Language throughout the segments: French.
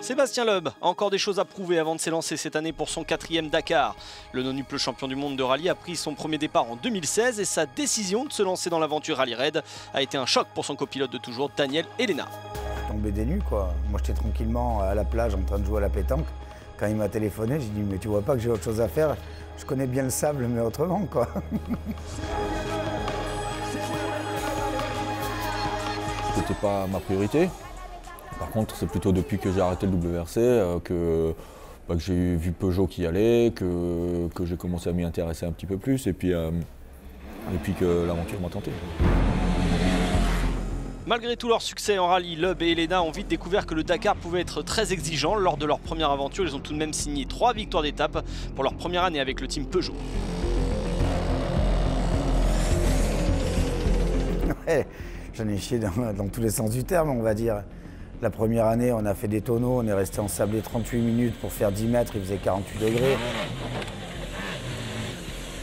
Sébastien Loeb a encore des choses à prouver avant de s'élancer cette année pour son 4e Dakar. Le non-nuple champion du monde de rallye a pris son premier départ en 2016 et sa décision de se lancer dans l'aventure Rallye Raid a été un choc pour son copilote de toujours, Daniel Elena. Tombé des nues quoi. Moi j'étais tranquillement à la plage en train de jouer à la pétanque. Quand il m'a téléphoné, j'ai dit mais tu vois pas que j'ai autre chose à faire. Je connais bien le sable mais autrement quoi. C'était pas ma priorité. Par contre, c'est plutôt depuis que j'ai arrêté le WRC que j'ai vu Peugeot qui allait, que j'ai commencé à m'y intéresser un petit peu plus et puis que l'aventure m'a tenté. Malgré tout leur succès en rallye, Loeb et Elena ont vite découvert que le Dakar pouvait être très exigeant. Lors de leur première aventure, ils ont tout de même signé 3 victoires d'étape pour leur première année avec le team Peugeot. Ouais, j'en ai chié dans tous les sens du terme, on va dire. La première année, on a fait des tonneaux, on est resté ensablé 38 minutes pour faire 10 mètres, il faisait 48 degrés.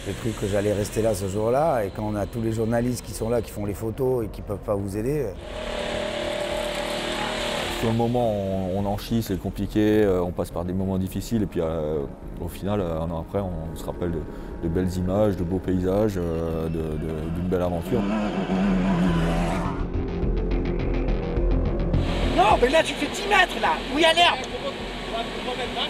J'ai cru que j'allais rester là ce jour-là, et quand on a tous les journalistes qui sont là, qui font les photos et qui ne peuvent pas vous aider. Sur le moment, on en chie, c'est compliqué, on passe par des moments difficiles, et puis au final, un an après, on se rappelle de belles images, de beaux paysages, d'une belle aventure. Non, mais là tu fais 10 mètres là, où il y a l'herbe.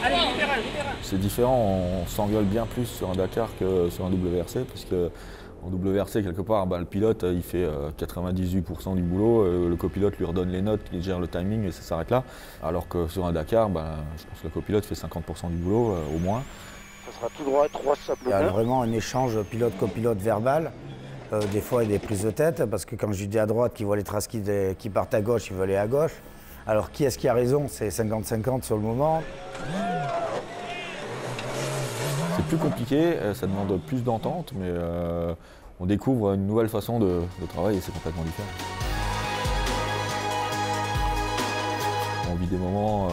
Allez, libéral. C'est différent, on s'engueule bien plus sur un Dakar que sur un WRC, parce qu'en WRC, quelque part, le pilote il fait 98% du boulot, le copilote lui redonne les notes, il gère le timing et ça s'arrête là. Alors que sur un Dakar, je pense que le copilote fait 50% du boulot au moins. Ça sera tout droit, 3 sables. Il y a vraiment un échange pilote-copilote verbal. Des fois, il y a des prises de tête, parce que quand je lui dis à droite qu'il voit les traces qui partent à gauche, il veut aller à gauche. Alors, qui est-ce qui a raison? C'est 50-50 sur le moment. C'est plus compliqué, ça demande plus d'entente, mais on découvre une nouvelle façon de travailler et c'est complètement différent. On vit des moments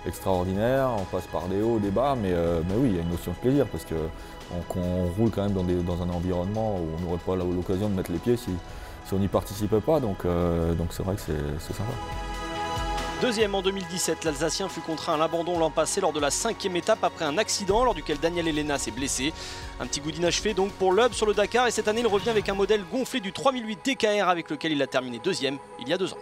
extraordinaires, on passe par des hauts, des bas, mais oui, il y a une notion de plaisir parce qu'on roule quand même dans un environnement où on n'aurait pas l'occasion de mettre les pieds si on n'y participait pas, donc c'est vrai que c'est sympa. Deuxième en 2017, l'Alsacien fut contraint à l'abandon l'an passé lors de la 5e étape après un accident lors duquel Daniel Elena s'est blessé. Un petit goût d'inachevé donc pour Loeb sur le Dakar et cette année il revient avec un modèle gonflé du 3008 DKR avec lequel il a terminé 2e il y a 2 ans.